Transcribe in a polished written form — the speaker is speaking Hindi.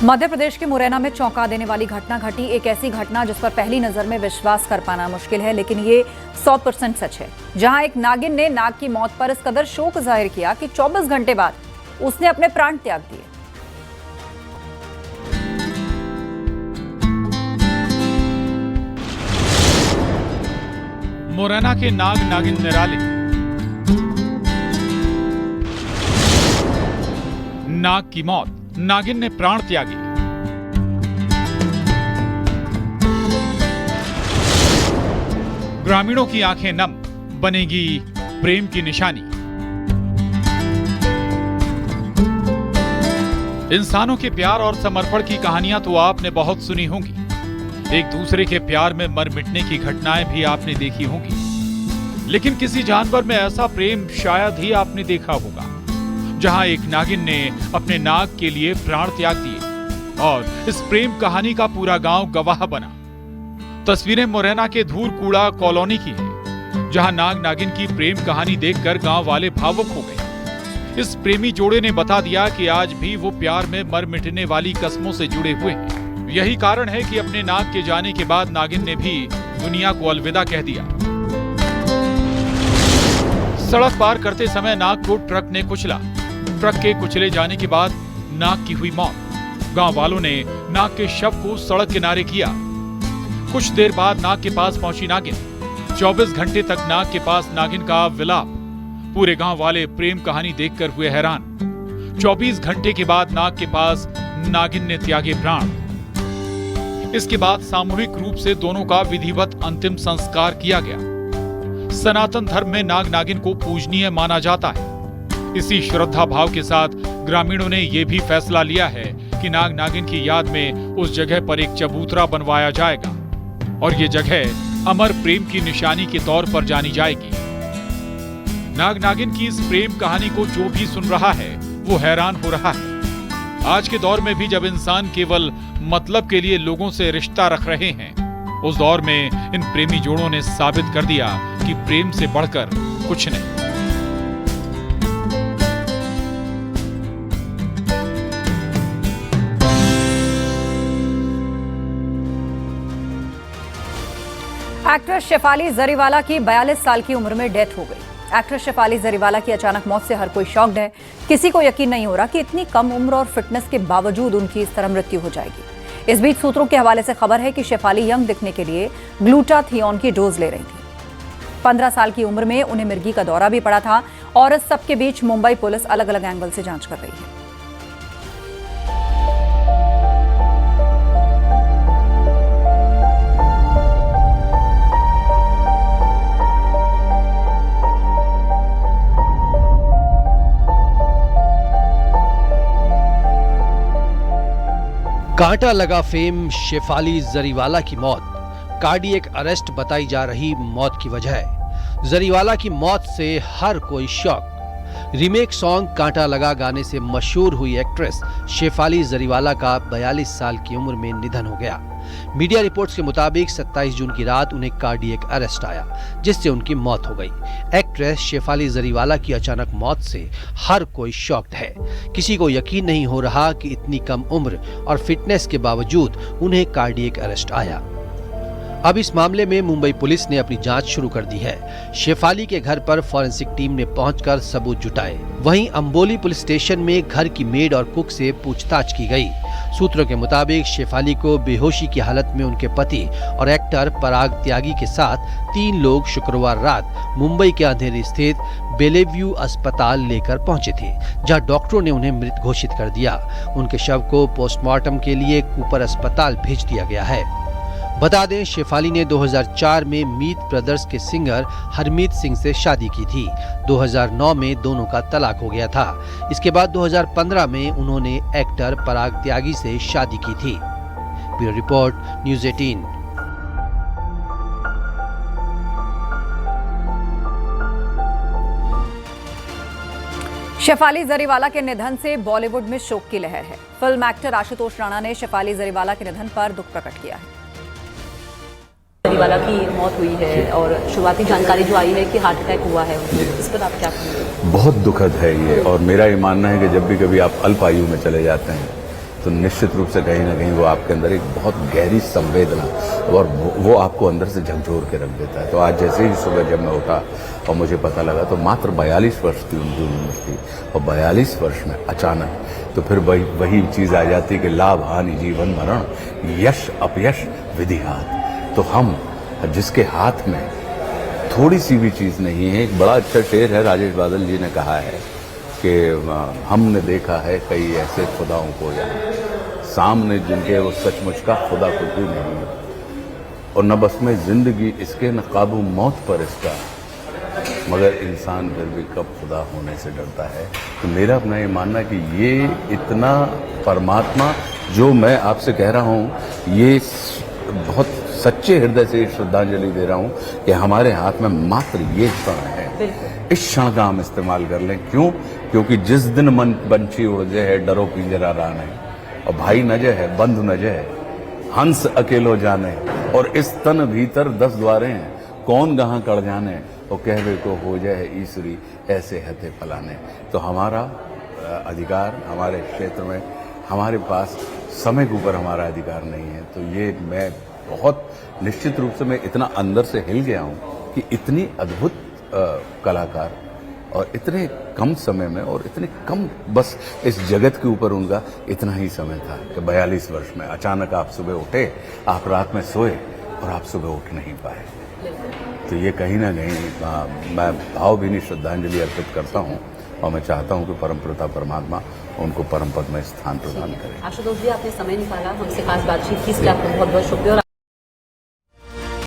मध्य प्रदेश के मुरैना में चौंका देने वाली घटना घटी। एक ऐसी घटना जिस पर पहली नजर में विश्वास कर पाना मुश्किल है, लेकिन ये 100% सच है। जहां एक नागिन ने नाग की मौत पर इस कदर शोक जाहिर किया कि 24 घंटे बाद उसने अपने प्राण त्याग दिए। मुरैना के नाग नागिन निराले। नाग की मौत, नागिन ने प्राण त्यागे। ग्रामीणों की आंखें नम, बनेगी प्रेम की निशानी। इंसानों के प्यार और समर्पण की कहानियां तो आपने बहुत सुनी होंगी। एक दूसरे के प्यार में मर मिटने की घटनाएं भी आपने देखी होंगी, लेकिन किसी जानवर में ऐसा प्रेम शायद ही आपने देखा होगा, जहां एक नागिन ने अपने नाग के लिए प्राण त्याग दिए और इस प्रेम कहानी का पूरा गांव गवाह बना। तस्वीरें मुरैना के धूर कूड़ा कॉलोनी की है, जहां नाग नागिन की प्रेम कहानी देखकर गांव वाले भावुक हो गए। इस प्रेमी जोड़े ने बता दिया कि आज भी वो प्यार में मर मिटने वाली कस्मों से जुड़े हुए हैं। यही कारण है कि अपने नाग के जाने के बाद नागिन ने भी दुनिया को अलविदा कह दिया। सड़क पार करते समय नाग को ट्रक ने कुचला। ट्रक के कुचले जाने के बाद नाग की हुई मौत। गांव वालों ने नाग के शव को सड़क किनारे किया। कुछ देर बाद नाग के पास पहुंची नागिन। 24 घंटे तक नाग के पास नागिन का विलाप। पूरे गांव वाले प्रेम कहानी देखकर हुए हैरान। 24 घंटे के बाद नाग के पास नागिन ने त्यागे प्राण। इसके बाद सामूहिक रूप से दोनों का विधिवत अंतिम संस्कार किया गया। सनातन धर्म में नाग नागिन को पूजनीय माना जाता है। इसी श्रद्धा भाव के साथ ग्रामीणों ने यह भी फैसला लिया है कि नाग नागिन की याद में उस जगह पर एक चबूतरा बनवाया जाएगा और ये जगह अमर प्रेम की निशानी के तौर पर जानी जाएगी। नाग नागिन की इस प्रेम कहानी को जो भी सुन रहा है वो हैरान हो रहा है। आज के दौर में भी जब इंसान केवल मतलब के लिए लोगों से रिश्ता रख रहे हैं, उस दौर में इन प्रेमी जोड़ों ने साबित कर दिया कि प्रेम से बढ़कर कुछ नहीं। एक्ट्रेस शेफाली जरीवाला की 42 साल की उम्र में डेथ हो गई। एक्ट्रेस शेफाली जरीवाला की अचानक मौत से हर कोई शॉक्ड है। किसी को यकीन नहीं हो रहा कि इतनी कम उम्र और फिटनेस के बावजूद उनकी इस तरह मृत्यु हो जाएगी। इस बीच सूत्रों के हवाले से खबर है कि शेफाली यंग दिखने के लिए ग्लूटाथियोन की डोज ले रही थी। 15 साल की उम्र में उन्हें मिर्गी का दौरा भी पड़ा था और इस सबके बीच मुंबई पुलिस अलग अलग एंगल से जांच कर रही है। कांटा लगा फेम शेफाली जरीवाला की मौत। कार्डियक अरेस्ट बताई जा रही मौत की वजह। जरीवाला की मौत से हर कोई शॉक। रीमेक सॉन्ग कांटा लगा गाने से मशहूर हुई एक्ट्रेस शेफाली जरीवाला का 42 साल की उम्र में निधन हो गया। मीडिया रिपोर्ट्स के मुताबिक 27 जून की रात उन्हें कार्डियक अरेस्ट आया, जिससे उनकी मौत हो गई। एक्ट्रेस शेफाली जरीवाला की अचानक मौत से हर कोई शॉक्ड है। किसी को यकीन नहीं हो रहा कि इतनी कम उम्र और फिटनेस के बावजूद उन्हें कार्डियक अरेस्ट आया। अब इस मामले में मुंबई पुलिस ने अपनी जांच शुरू कर दी है। शेफाली के घर पर फॉरेंसिक टीम ने पहुंचकर सबूत जुटाए। वहीं अंबोली पुलिस स्टेशन में घर की मेड और कुक से पूछताछ की गई। सूत्रों के मुताबिक शेफाली को बेहोशी की हालत में उनके पति और एक्टर पराग त्यागी के साथ 3 लोग शुक्रवार रात मुंबई के अंधेरी स्थित बेलेव्यू अस्पताल लेकर पहुंचे थे, जहां डॉक्टरों ने उन्हें मृत घोषित कर दिया। उनके शव को पोस्टमार्टम के लिए कूपर अस्पताल भेज दिया गया है। बता दें, शेफाली ने 2004 में मीत ब्रदर्स के सिंगर हरमीत सिंह से शादी की थी। 2009 में दोनों का तलाक हो गया था। इसके बाद 2015 में उन्होंने एक्टर पराग त्यागी से शादी की थी। Bureau report, news 18। Shefali Jariwala के निधन से बॉलीवुड में शोक की लहर है। फिल्म एक्टर आशुतोष राणा ने शेफाली जरीवाला के निधन पर दुख प्रकट किया है। जरीवाला की मौत हुई है और शुरुआती जानकारी जो आई है कि हार्ट अटैक हुआ है, इस पर आप क्या कहेंगे? बहुत दुखद है ये, और मेरा ये मानना है कि जब भी कभी आप अल्प आयु में चले जाते हैं तो निश्चित रूप से कहीं ना कहीं वो आपके अंदर एक बहुत गहरी संवेदना और वो आपको अंदर से झकझोर के रख देता है। तो आज जैसे ही सुबह जब मैं उठा और मुझे पता लगा, तो मात्र 42 वर्ष की उनकी उम्र थी और 42 वर्ष में अचानक तो फिर वही चीज़ आ जाती कि लाभ हानि जीवन मरण, यश अपयश विधि हाथ। तो हम जिसके हाथ में थोड़ी सी भी चीज़ नहीं है, एक बड़ा अच्छा शेर है, राजेश बादल जी ने कहा है कि हमने देखा है कई ऐसे खुदाओं को यहाँ सामने जिनके वो सचमुच का खुदा कुछ भी नहीं है, और न बस में जिंदगी इसके न काबू मौत पर इसका, मगर इंसान फिर भी कब खुदा होने से डरता है। तो मेरा अपना ये मानना कि ये इतना परमात्मा जो मैं आपसे कह रहा हूँ, ये बहुत सच्चे हृदय से श्रद्धांजलि दे रहा हूँ कि हमारे हाथ में मात्र ये क्षण है, इस क्षण का हम इस्तेमाल कर लें। क्यों? क्योंकि जिस दिन मन पंछी उड़ जाए डरो पिंजरा राने, और भाई न जय है बंधु न जय हंस अकेलो जाने, और इस तन भीतर 10 द्वारे हैं कौन गहाँ कड़ जाने, और कहवे को हो जाए ईश्वरी ऐसे हथे फलाने। तो हमारा अधिकार हमारे क्षेत्र में, हमारे पास समय के ऊपर हमारा अधिकार नहीं है। तो ये मैं बहुत निश्चित रूप से मैं इतना अंदर से हिल गया हूँ कि इतनी अद्भुत कलाकार और इतने कम समय में और इतने कम बस इस जगत के ऊपर उनका इतना ही समय था कि 42 वर्ष में अचानक आप सुबह उठे, आप रात में सोए और आप सुबह उठ नहीं पाए। तो ये कहीं ना कहीं मैं भावभीनी श्रद्धांजलि अर्पित करता हूँ और मैं चाहता हूँ कि परमपिता परमात्मा उनको परम पद में स्थान प्रदान करें। आशुतोष जी, आपने समय निकाला, हमसे खास बातचीत की, इसके लिए आपका बहुत बहुत शुक्रिया।